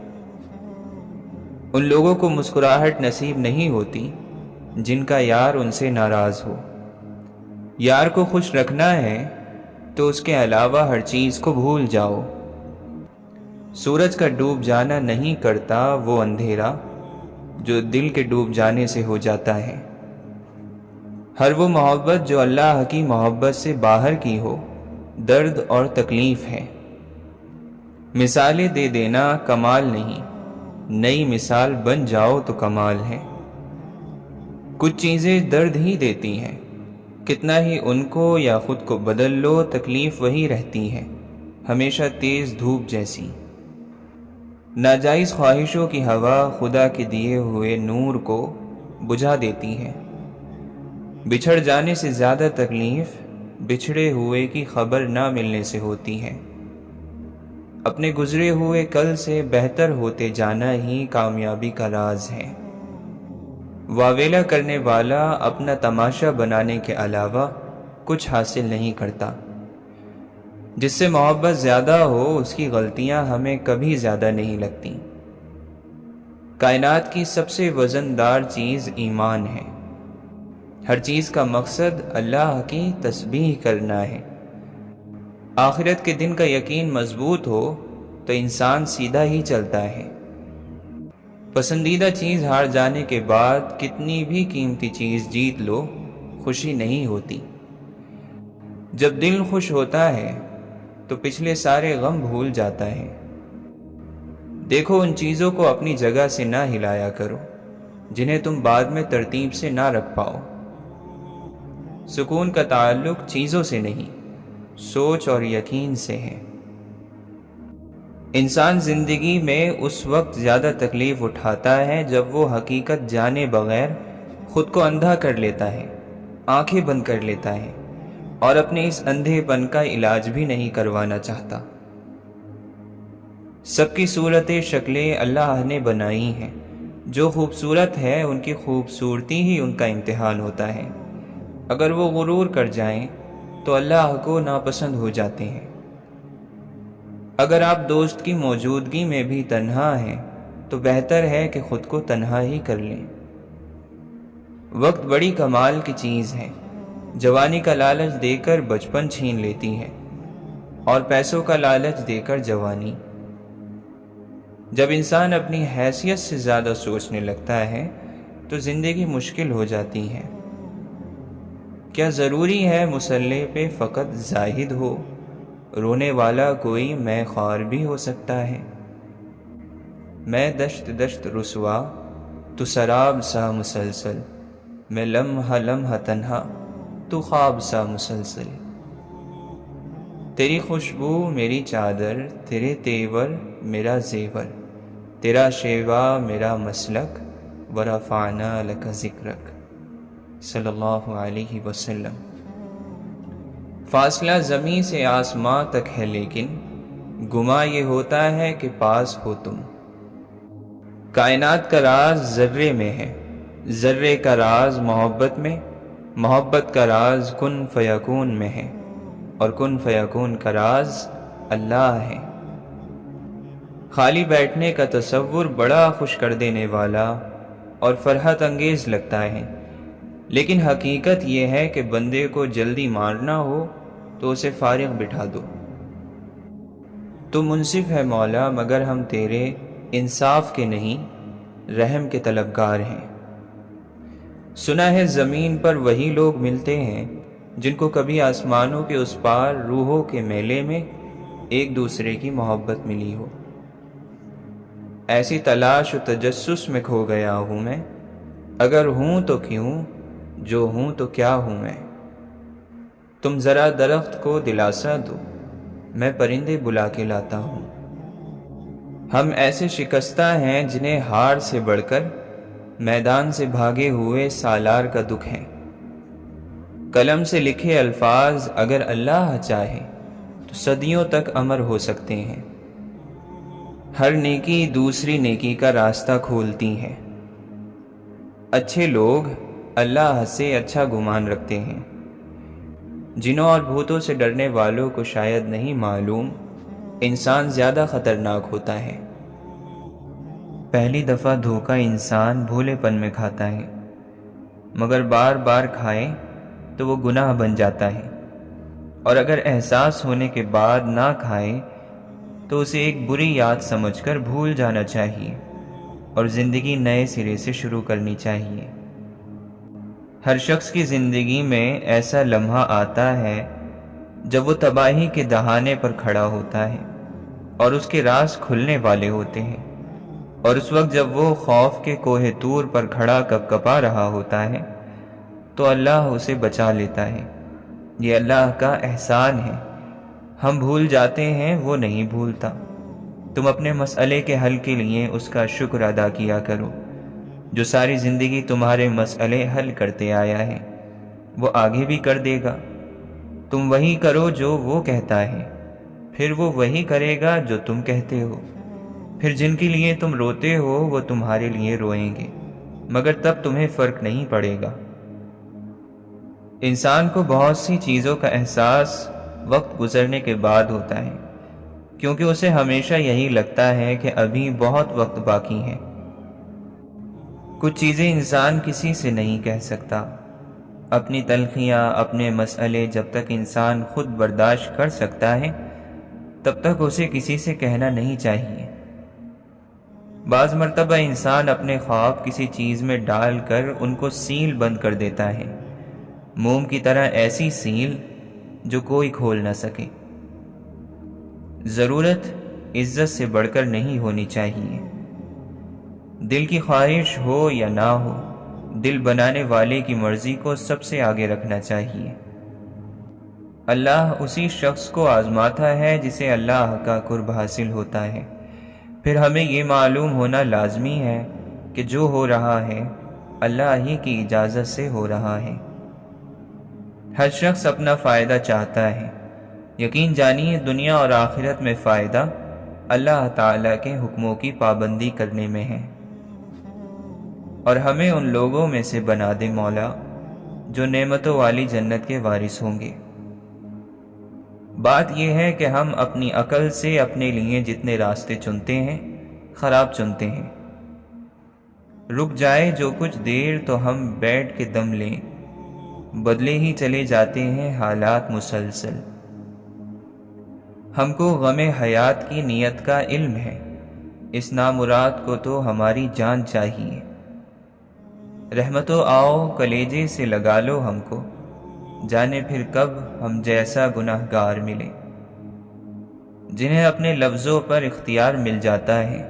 ان لوگوں کو مسکراہٹ نصیب نہیں ہوتی جن کا یار ان سے ناراض ہو۔ یار کو خوش رکھنا ہے تو اس کے علاوہ ہر چیز کو بھول جاؤ۔ سورج کا ڈوب جانا نہیں کرتا وہ اندھیرا جو دل کے ڈوب جانے سے ہو جاتا ہے۔ ہر وہ محبت جو اللہ کی محبت سے باہر کی ہو درد اور تکلیف ہے۔ مثالیں دے دینا کمال نہیں، نئی مثال بن جاؤ تو کمال ہے۔ کچھ چیزیں درد ہی دیتی ہیں، کتنا ہی ان کو یا خود کو بدل لو تکلیف وہی رہتی ہے، ہمیشہ تیز دھوپ جیسی۔ ناجائز خواہشوں کی ہوا خدا کے دیے ہوئے نور کو بجھا دیتی ہے۔ بچھڑ جانے سے زیادہ تکلیف بچھڑے ہوئے کی خبر نہ ملنے سے ہوتی ہے۔ اپنے گزرے ہوئے کل سے بہتر ہوتے جانا ہی کامیابی کا راز ہے۔ واویلا کرنے والا اپنا تماشا بنانے کے علاوہ کچھ حاصل نہیں کرتا۔ جس سے محبت زیادہ ہو اس کی غلطیاں ہمیں کبھی زیادہ نہیں لگتی۔ کائنات کی سب سے وزندار چیز ایمان ہے۔ ہر چیز کا مقصد اللہ کی تسبیح کرنا ہے۔ آخرت کے دن کا یقین مضبوط ہو تو انسان سیدھا ہی چلتا ہے۔ پسندیدہ چیز ہار جانے کے بعد کتنی بھی قیمتی چیز جیت لو خوشی نہیں ہوتی۔ جب دل خوش ہوتا ہے تو پچھلے سارے غم بھول جاتا ہے۔ دیکھو ان چیزوں کو اپنی جگہ سے نہ ہلایا کرو جنہیں تم بعد میں ترتیب سے نہ رکھ پاؤ۔ سکون کا تعلق چیزوں سے نہیں، سوچ اور یقین سے ہے۔ انسان زندگی میں اس وقت زیادہ تکلیف اٹھاتا ہے جب وہ حقیقت جانے بغیر خود کو اندھا کر لیتا ہے، آنکھیں بند کر لیتا ہے اور اپنے اس اندھے پن کا علاج بھی نہیں کروانا چاہتا۔ سب کی صورتیں شکلیں اللہ نے بنائی ہیں، جو خوبصورت ہے ان کی خوبصورتی ہی ان کا امتحان ہوتا ہے۔ اگر وہ غرور کر جائیں تو اللہ کو ناپسند ہو جاتے ہیں۔ اگر آپ دوست کی موجودگی میں بھی تنہا ہیں تو بہتر ہے کہ خود کو تنہا ہی کر لیں۔ وقت بڑی کمال کی چیز ہے۔ جوانی کا لالچ دے کر بچپن چھین لیتی ہے اور پیسوں کا لالچ دے کر جوانی۔ جب انسان اپنی حیثیت سے زیادہ سوچنے لگتا ہے تو زندگی مشکل ہو جاتی ہے۔ کیا ضروری ہے مصلی پہ فقط زاہد ہو، رونے والا کوئی میں خوار بھی ہو سکتا ہے۔ میں دشت دشت رسوا تو سراب سا مسلسل، میں لمحہ لمحہ تنہا تو خواب سا مسلسل۔ تیری خوشبو میری چادر، تیرے تیور میرا زیور، تیرا شیوا میرا مسلک، ورفعنا لک ذکرک، صلی اللہ علیہ وسلم۔ فاصلہ زمین سے آسماں تک ہے لیکن گما یہ ہوتا ہے کہ پاس ہو تم۔ کائنات کا راز ذرے میں ہے، ذرے کا راز محبت میں، محبت کا راز کن فیکون میں ہے اور کن فیکون کا راز اللہ ہے۔ خالی بیٹھنے کا تصور بڑا خوش کر دینے والا اور فرحت انگیز لگتا ہے، لیکن حقیقت یہ ہے کہ بندے کو جلدی مارنا ہو تو اسے فارغ بٹھا دو۔ تو منصف ہے مولا مگر ہم تیرے انصاف کے نہیں، رحم کے طلبگار ہیں۔ سنا ہے زمین پر وہی لوگ ملتے ہیں جن کو کبھی آسمانوں کے اس پار روحوں کے میلے میں ایک دوسرے کی محبت ملی ہو۔ ایسی تلاش و تجسس میں کھو گیا ہوں میں، اگر ہوں تو کیوں، جو ہوں تو کیا ہوں میں۔ تم ذرا درخت کو دلاسا دو، میں پرندے بلا کے لاتا ہوں۔ ہم ایسے شکستہ ہیں جنہیں ہار سے بڑھ کر میدان سے بھاگے ہوئے سالار کا دکھ ہے۔ قلم سے لکھے الفاظ اگر اللہ چاہے تو صدیوں تک امر ہو سکتے ہیں۔ ہر نیکی دوسری نیکی کا راستہ کھولتی ہے۔ اچھے لوگ اللہ سے اچھا گمان رکھتے ہیں۔ جنوں اور بھوتوں سے ڈرنے والوں کو شاید نہیں معلوم انسان زیادہ خطرناک ہوتا ہے۔ پہلی دفعہ دھوکہ انسان بھولے پن میں کھاتا ہے، مگر بار بار کھائے تو وہ گناہ بن جاتا ہے، اور اگر احساس ہونے کے بعد نہ کھائے تو اسے ایک بری یاد سمجھ کر بھول جانا چاہیے اور زندگی نئے سرے سے شروع کرنی چاہیے۔ ہر شخص کی زندگی میں ایسا لمحہ آتا ہے جب وہ تباہی کے دہانے پر کھڑا ہوتا ہے اور اس کے راز کھلنے والے ہوتے ہیں، اور اس وقت جب وہ خوف کے کوہ طور پر کھڑا کپ کپا رہا ہوتا ہے تو اللہ اسے بچا لیتا ہے۔ یہ اللہ کا احسان ہے۔ ہم بھول جاتے ہیں، وہ نہیں بھولتا۔ تم اپنے مسئلے کے حل کے لیے اس کا شکر ادا کیا کرو جو ساری زندگی تمہارے مسئلے حل کرتے آیا ہے۔ وہ آگے بھی کر دے گا۔ تم وہی کرو جو وہ کہتا ہے، پھر وہ وہی کرے گا جو تم کہتے ہو۔ پھر جن کے لیے تم روتے ہو وہ تمہارے لیے روئیں گے، مگر تب تمہیں فرق نہیں پڑے گا۔ انسان کو بہت سی چیزوں کا احساس وقت گزرنے کے بعد ہوتا ہے، کیونکہ اسے ہمیشہ یہی لگتا ہے کہ ابھی بہت وقت باقی ہے۔ کچھ چیزیں انسان کسی سے نہیں کہہ سکتا۔ اپنی تلخیاں، اپنے مسئلے جب تک انسان خود برداشت کر سکتا ہے تب تک اسے کسی سے کہنا نہیں چاہیے۔ بعض مرتبہ انسان اپنے خواب کسی چیز میں ڈال کر ان کو سیل بند کر دیتا ہے، موم کی طرح ایسی سیل جو کوئی کھول نہ سکے۔ ضرورت عزت سے بڑھ کر نہیں ہونی چاہیے۔ دل کی خواہش ہو یا نہ ہو، دل بنانے والے کی مرضی کو سب سے آگے رکھنا چاہیے۔ اللہ اسی شخص کو آزماتا ہے جسے اللہ کا قرب حاصل ہوتا ہے۔ پھر ہمیں یہ معلوم ہونا لازمی ہے کہ جو ہو رہا ہے اللہ ہی کی اجازت سے ہو رہا ہے۔ ہر شخص اپنا فائدہ چاہتا ہے۔ یقین جانیے دنیا اور آخرت میں فائدہ اللہ تعالیٰ کے حکموں کی پابندی کرنے میں ہے، اور ہمیں ان لوگوں میں سے بنا دے مولا جو نعمتوں والی جنت کے وارث ہوں گے۔ بات یہ ہے کہ ہم اپنی عقل سے اپنے لیے جتنے راستے چنتے ہیں خراب چنتے ہیں۔ رک جائے جو کچھ دیر تو ہم بیٹھ کے دم لیں، بدلے ہی چلے جاتے ہیں حالات مسلسل۔ ہم کو غم حیات کی نیت کا علم ہے، اس نامراد کو تو ہماری جان چاہیے۔ رحمتو آؤ کلیجے سے لگا لو ہم کو، جانے پھر کب ہم جیسا گناہ گار ملے۔ جنہیں اپنے لفظوں پر اختیار مل جاتا ہے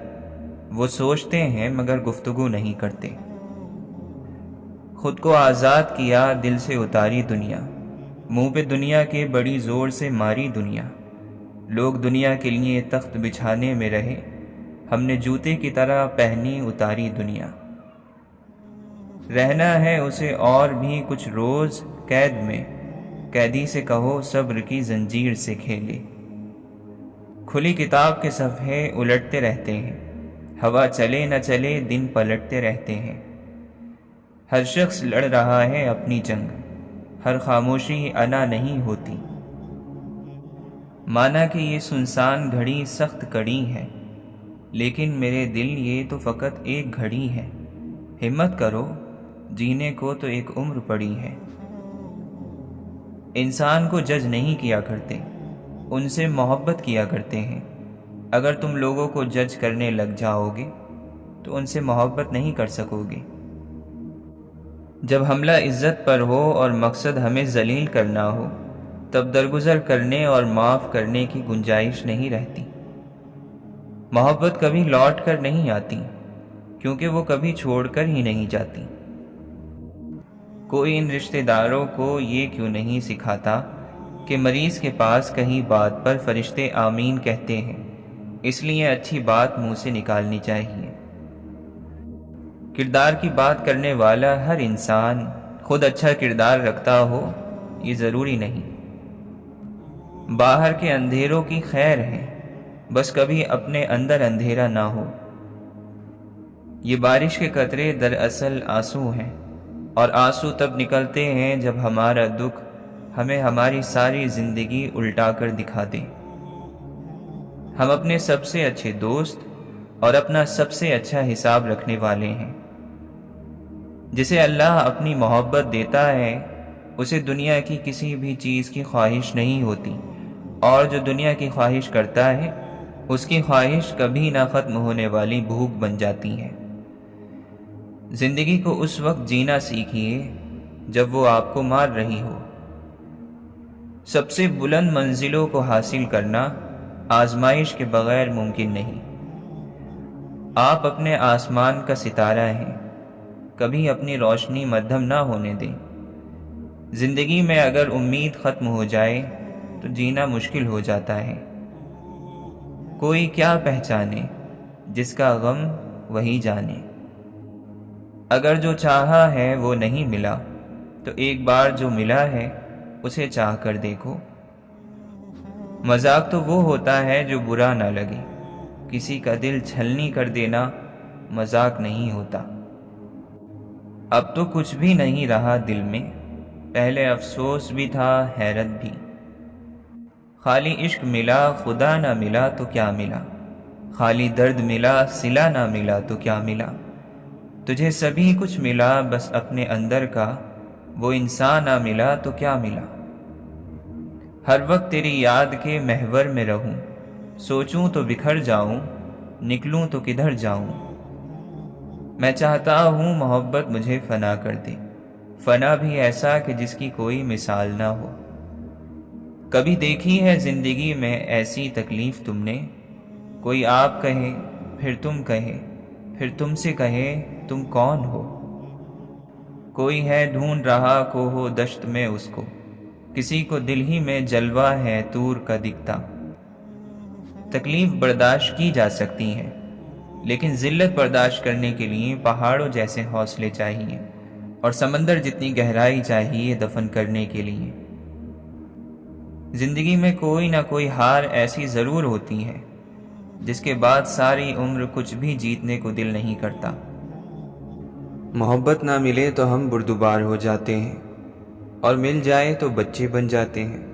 وہ سوچتے ہیں مگر گفتگو نہیں کرتے۔ خود کو آزاد کیا، دل سے اتاری دنیا، منہ پہ دنیا کے بڑی زور سے ماری دنیا۔ لوگ دنیا کے لیے تخت بچھانے میں رہے، ہم نے جوتے کی طرح پہنی اتاری دنیا۔ رہنا ہے اسے اور بھی کچھ روز قید میں، قیدی سے کہو صبر کی زنجیر سے کھیلے۔ کھلی کتاب کے صفحے الٹتے رہتے ہیں، ہوا چلے نہ چلے دن پلٹتے رہتے ہیں۔ ہر شخص لڑ رہا ہے اپنی جنگ، ہر خاموشی انا نہیں ہوتی۔ مانا کہ یہ سنسان گھڑی سخت کڑی ہے، لیکن میرے دل یہ تو فقط ایک گھڑی ہے۔ ہمت کرو، جینے کو تو ایک عمر پڑی ہے۔ انسان کو جج نہیں کیا کرتے، ان سے محبت کیا کرتے ہیں۔ اگر تم لوگوں کو جج کرنے لگ جاؤ گے تو ان سے محبت نہیں کر سکو گے۔ جب حملہ عزت پر ہو اور مقصد ہمیں ذلیل کرنا ہو، تب درگزر کرنے اور معاف کرنے کی گنجائش نہیں رہتی۔ محبت کبھی لوٹ کر نہیں آتی، کیونکہ وہ کبھی چھوڑ کر ہی نہیں جاتی۔ کوئی ان رشتہ داروں کو یہ کیوں نہیں سکھاتا کہ مریض کے پاس کہیں بات پر فرشتے آمین کہتے ہیں، اس لیے اچھی بات منہ سے نکالنی چاہیے۔ کردار کی بات کرنے والا ہر انسان خود اچھا کردار رکھتا ہو، یہ ضروری نہیں۔ باہر کے اندھیروں کی خیر ہے، بس کبھی اپنے اندر اندھیرا نہ ہو۔ یہ بارش کے قطرے دراصل آنسو ہیں، اور آنسو تب نکلتے ہیں جب ہمارا دکھ ہمیں ہماری ساری زندگی الٹا کر دکھا دے۔ ہم اپنے سب سے اچھے دوست اور اپنا سب سے اچھا حساب رکھنے والے ہیں۔ جسے اللہ اپنی محبت دیتا ہے، اسے دنیا کی کسی بھی چیز کی خواہش نہیں ہوتی، اور جو دنیا کی خواہش کرتا ہے، اس کی خواہش کبھی نہ ختم ہونے والی بھوک بن جاتی ہے۔ زندگی کو اس وقت جینا سیکھیے جب وہ آپ کو مار رہی ہو۔ سب سے بلند منزلوں کو حاصل کرنا آزمائش کے بغیر ممکن نہیں۔ آپ اپنے آسمان کا ستارہ ہیں، کبھی اپنی روشنی مدھم نہ ہونے دیں۔ زندگی میں اگر امید ختم ہو جائے تو جینا مشکل ہو جاتا ہے۔ کوئی کیا پہچانے، جس کا غم وہی جانے۔ اگر جو چاہا ہے وہ نہیں ملا، تو ایک بار جو ملا ہے اسے چاہ کر دیکھو۔ مذاق تو وہ ہوتا ہے جو برا نہ لگے، کسی کا دل چھلنی کر دینا مذاق نہیں ہوتا۔ اب تو کچھ بھی نہیں رہا دل میں، پہلے افسوس بھی تھا، حیرت بھی۔ خالی عشق ملا، خدا نہ ملا تو کیا ملا؟ خالی درد ملا، صلہ نہ ملا تو کیا ملا؟ تجھے سبھی کچھ ملا، بس اپنے اندر کا وہ انسان نہ ملا تو کیا ملا؟ ہر وقت تیری یاد کے محور میں رہوں، سوچوں تو بکھر جاؤں، نکلوں تو کدھر جاؤں۔ میں چاہتا ہوں محبت مجھے فنا کر دے، فنا بھی ایسا کہ جس کی کوئی مثال نہ ہو۔ کبھی دیکھی ہے زندگی میں ایسی تکلیف تم نے؟ کوئی آپ کہے، پھر تم کہے، پھر تم سے کہے تم کون ہو؟ کوئی ہے ڈھونڈ رہا کوہ و دشت میں اس کو، کسی کو دل ہی میں جلوہ ہے طور کا دکھتا۔ تکلیف برداشت کی جا سکتی ہے، لیکن ذلت برداشت کرنے کے لیے پہاڑوں جیسے حوصلے چاہیے، اور سمندر جتنی گہرائی چاہیے دفن کرنے کے لیے۔ زندگی میں کوئی نہ کوئی ہار ایسی ضرور ہوتی ہے جس کے بعد ساری عمر کچھ بھی جیتنے کو دل نہیں کرتا۔ محبت نہ ملے تو ہم بردبار ہو جاتے ہیں، اور مل جائے تو بچے بن جاتے ہیں۔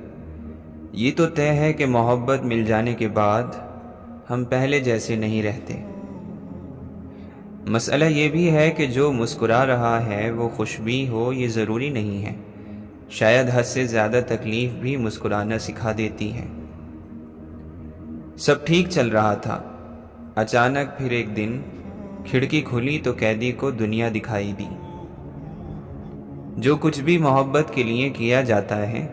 یہ تو طے ہے کہ محبت مل جانے کے بعد ہم پہلے جیسے نہیں رہتے۔ مسئلہ یہ بھی ہے کہ جو مسکرا رہا ہے وہ خوش بھی ہو، یہ ضروری نہیں ہے۔ شاید حد سے زیادہ تکلیف بھی مسکرانا سکھا دیتی ہے۔ سب ٹھیک چل رہا تھا، اچانک پھر ایک دن کھڑکی کھلی تو قیدی کو دنیا دکھائی دی۔ جو کچھ بھی محبت کے لیے کیا جاتا ہے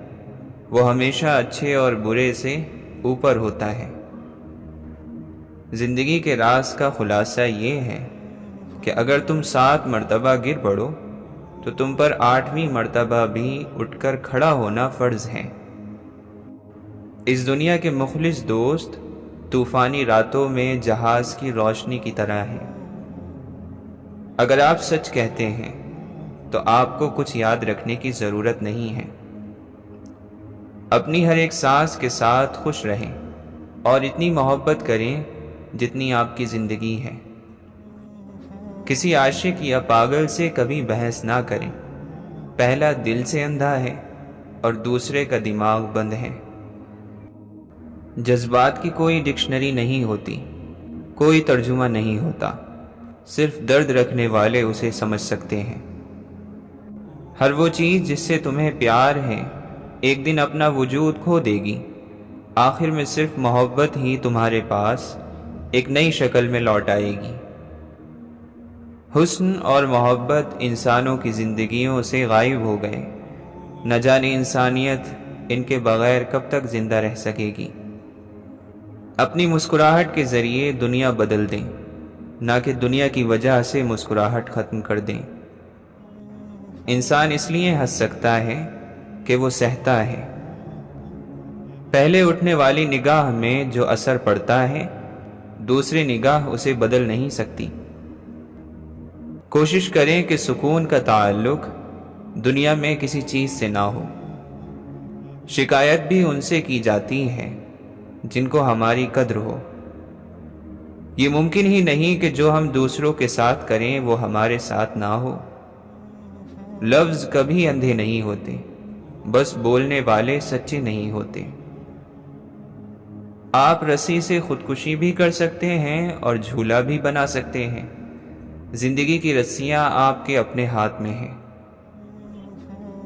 وہ ہمیشہ اچھے اور برے سے اوپر ہوتا ہے۔ زندگی کے راز کا خلاصہ یہ ہے کہ اگر تم 7 مرتبہ گر پڑو تو تم پر 8ویں مرتبہ بھی اٹھ کر کھڑا ہونا فرض ہے۔ اس دنیا کے مخلص دوست طوفانی راتوں میں جہاز کی روشنی کی طرح ہیں۔ اگر آپ سچ کہتے ہیں تو آپ کو کچھ یاد رکھنے کی ضرورت نہیں ہے۔ اپنی ہر ایک سانس کے ساتھ خوش رہیں، اور اتنی محبت کریں جتنی آپ کی زندگی ہے۔ کسی عاشق یا پاگل سے کبھی بحث نہ کریں، پہلا دل سے اندھا ہے اور دوسرے کا دماغ بند ہے۔ جذبات کی کوئی ڈکشنری نہیں ہوتی، کوئی ترجمہ نہیں ہوتا، صرف درد رکھنے والے اسے سمجھ سکتے ہیں۔ ہر وہ چیز جس سے تمہیں پیار ہے ایک دن اپنا وجود کھو دے گی، آخر میں صرف محبت ہی تمہارے پاس ایک نئی شکل میں لوٹ آئے گی۔ حسن اور محبت انسانوں کی زندگیوں سے غائب ہو گئے، نہ جانے انسانیت ان کے بغیر کب تک زندہ رہ سکے گی۔ اپنی مسکراہٹ کے ذریعے دنیا بدل دیں، نہ کہ دنیا کی وجہ سے مسکراہٹ ختم کر دیں۔ انسان اس لیے ہنس سکتا ہے کہ وہ سہتا ہے۔ پہلے اٹھنے والی نگاہ میں جو اثر پڑتا ہے، دوسری نگاہ اسے بدل نہیں سکتی۔ کوشش کریں کہ سکون کا تعلق دنیا میں کسی چیز سے نہ ہو۔ شکایت بھی ان سے کی جاتی ہے جن کو ہماری قدر ہو۔ یہ ممکن ہی نہیں کہ جو ہم دوسروں کے ساتھ کریں وہ ہمارے ساتھ نہ ہو۔ لفظ کبھی اندھے نہیں ہوتے، بس بولنے والے سچے نہیں ہوتے۔ آپ رسی سے خودکشی بھی کر سکتے ہیں اور جھولا بھی بنا سکتے ہیں۔ زندگی کی رسیاں آپ کے اپنے ہاتھ میں ہیں۔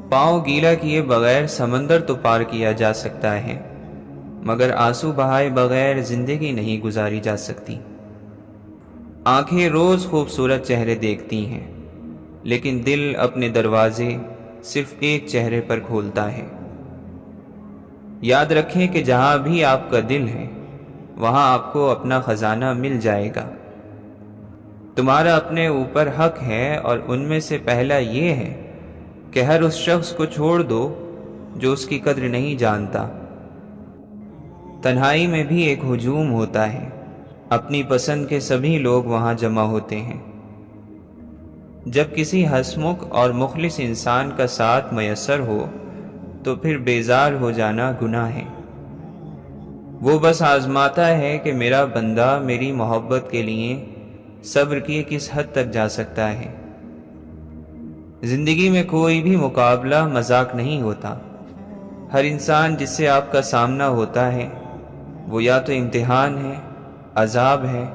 پاؤں گیلا کیے بغیر سمندر تو پار کیا جا سکتا ہے، مگر آنسو بہائے بغیر زندگی نہیں گزاری جا سکتی۔ آنکھیں روز خوبصورت چہرے دیکھتی ہیں، لیکن دل اپنے دروازے صرف ایک چہرے پر کھولتا ہے۔ یاد رکھیں کہ جہاں بھی آپ کا دل ہے، وہاں آپ کو اپنا خزانہ مل جائے گا۔ تمہارا اپنے اوپر حق ہے، اور ان میں سے پہلا یہ ہے کہ ہر اس شخص کو چھوڑ دو جو اس کی قدر نہیں جانتا۔ تنہائی میں بھی ایک ہجوم ہوتا ہے، اپنی پسند کے سبھی لوگ وہاں جمع ہوتے ہیں۔ جب کسی ہسمکھ اور مخلص انسان کا ساتھ میسر ہو تو پھر بیزار ہو جانا گناہ ہے۔ وہ بس آزماتا ہے کہ میرا بندہ میری محبت کے لیے صبر کی کس حد تک جا سکتا ہے۔ زندگی میں کوئی بھی مقابلہ مذاق نہیں ہوتا۔ ہر انسان جس سے آپ کا سامنا ہوتا ہے، وہ یا تو امتحان ہے، عذاب ہے،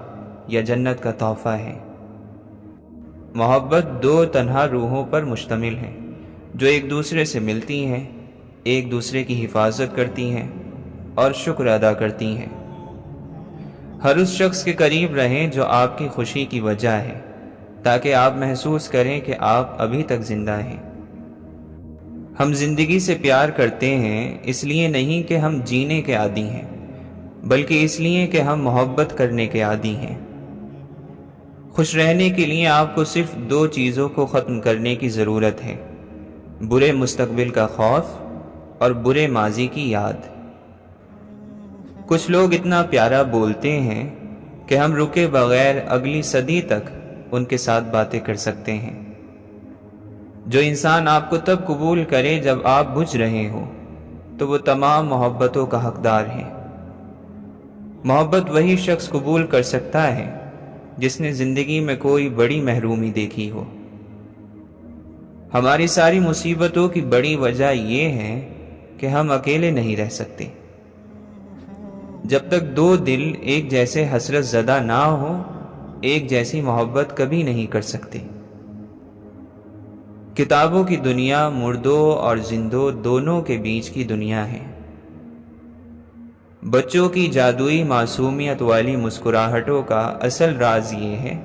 یا جنت کا تحفہ ہے۔ محبت دو تنہا روحوں پر مشتمل ہے جو ایک دوسرے سے ملتی ہیں، ایک دوسرے کی حفاظت کرتی ہیں اور شکر ادا کرتی ہیں۔ ہر اس شخص کے قریب رہیں جو آپ کی خوشی کی وجہ ہے، تاکہ آپ محسوس کریں کہ آپ ابھی تک زندہ ہیں۔ ہم زندگی سے پیار کرتے ہیں اس لیے نہیں کہ ہم جینے کے عادی ہیں، بلکہ اس لیے کہ ہم محبت کرنے کے عادی ہیں۔ خوش رہنے کے لیے آپ کو صرف دو چیزوں کو ختم کرنے کی ضرورت ہے: برے مستقبل کا خوف اور برے ماضی کی یاد۔ کچھ لوگ اتنا پیارا بولتے ہیں کہ ہم رکے بغیر اگلی صدی تک ان کے ساتھ باتیں کر سکتے ہیں۔ جو انسان آپ کو تب قبول کرے جب آپ بجھ رہے ہو، تو وہ تمام محبتوں کا حقدار ہے۔ محبت وہی شخص قبول کر سکتا ہے جس نے زندگی میں کوئی بڑی محرومی دیکھی ہو۔ ہماری ساری مصیبتوں کی بڑی وجہ یہ ہے کہ ہم اکیلے نہیں رہ سکتے۔ جب تک دو دل ایک جیسے حسرت زدہ نہ ہو، ایک جیسی محبت کبھی نہیں کر سکتے۔ کتابوں کی دنیا مردوں اور زندوں دونوں کے بیچ کی دنیا ہے۔ بچوں کی جادوئی معصومیت والی مسکراہٹوں کا اصل راز یہ ہے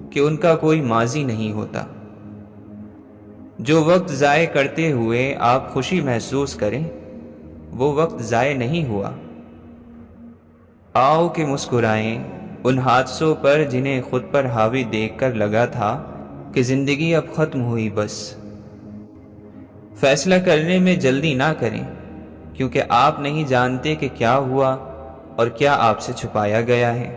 کہ ان کا کوئی ماضی نہیں ہوتا۔ جو وقت ضائع کرتے ہوئے آپ خوشی محسوس کریں، وہ وقت ضائع نہیں ہوا۔ آؤ کہ مسکرائیں ان حادثوں پر جنہیں خود پر حاوی دیکھ کر لگا تھا کہ زندگی اب ختم ہوئی بس۔ فیصلہ کرنے میں جلدی نہ کریں، کیونکہ آپ نہیں جانتے کہ کیا ہوا اور کیا آپ سے چھپایا گیا ہے۔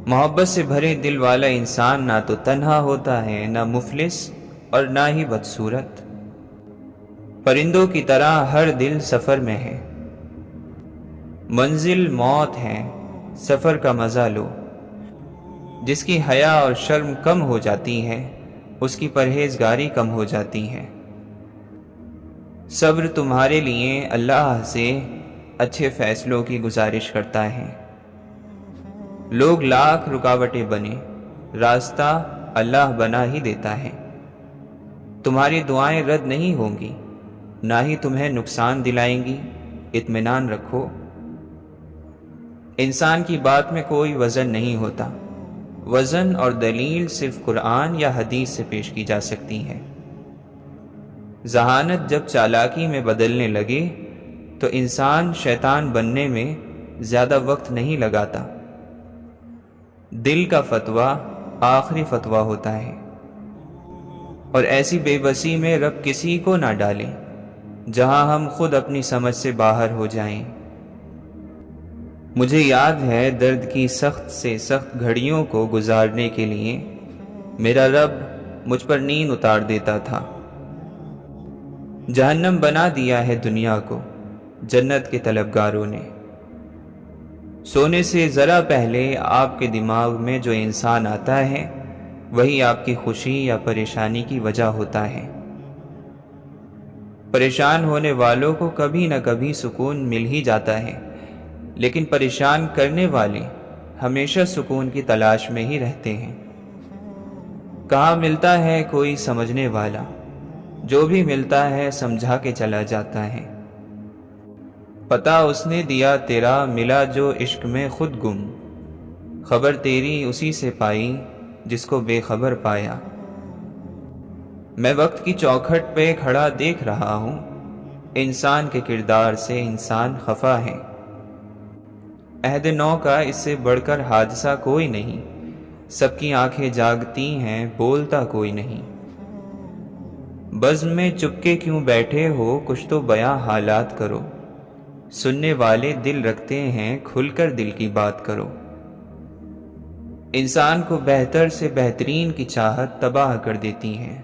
محبت سے بھرے دل والا انسان نہ تو تنہا ہوتا ہے، نہ مفلس اور نہ ہی بدصورت۔ پرندوں کی طرح ہر دل سفر میں ہے۔ منزل موت ہے، سفر کا مزہ لو۔ جس کی حیا اور شرم کم ہو جاتی ہے، اس کی پرہیزگاری کم ہو جاتی ہے۔ صبر تمہارے لیے اللہ سے اچھے فیصلوں کی گزارش کرتا ہے۔ لوگ لاکھ رکاوٹیں بنے، راستہ اللہ بنا ہی دیتا ہے۔ تمہاری دعائیں رد نہیں ہوں گی، نہ ہی تمہیں نقصان دلائیں گی، اطمینان رکھو۔ انسان کی بات میں کوئی وزن نہیں ہوتا، وزن اور دلیل صرف قرآن یا حدیث سے پیش کی جا سکتی ہے۔ ذہانت جب چالاکی میں بدلنے لگے تو انسان شیطان بننے میں زیادہ وقت نہیں لگاتا۔ دل کا فتویٰ آخری فتویٰ ہوتا ہے، اور ایسی بے بسی میں رب کسی کو نہ ڈالے جہاں ہم خود اپنی سمجھ سے باہر ہو جائیں۔ مجھے یاد ہے درد کی سخت سے سخت گھڑیوں کو گزارنے کے لیے میرا رب مجھ پر نیند اتار دیتا تھا۔ جہنم بنا دیا ہے دنیا کو جنت کے طلبگاروں نے۔ سونے سے ذرا پہلے آپ کے دماغ میں جو انسان آتا ہے وہی آپ کی خوشی یا پریشانی کی وجہ ہوتا ہے۔ پریشان ہونے والوں کو کبھی نہ کبھی سکون مل ہی جاتا ہے، لیکن پریشان کرنے والے ہمیشہ سکون کی تلاش میں ہی رہتے ہیں۔ کہاں ملتا ہے کوئی سمجھنے والا، جو بھی ملتا ہے سمجھا کے چلا جاتا ہے۔ پتہ اس نے دیا تیرا ملا جو عشق میں خود گم، خبر تیری اسی سے پائی جس کو بے خبر پایا۔ میں وقت کی چوکھٹ پہ کھڑا دیکھ رہا ہوں، انسان کے کردار سے انسان خفا ہے۔ عہد نو کا اس سے بڑھ کر حادثہ کوئی نہیں، سب کی آنکھیں جاگتی ہیں بولتا کوئی نہیں۔ بزم میں چپکے کیوں بیٹھے ہو، کچھ تو بیاں حالات کرو، سننے والے دل رکھتے ہیں کھل کر دل کی بات کرو۔ انسان کو بہتر سے بہترین کی چاہت تباہ کر دیتی ہے۔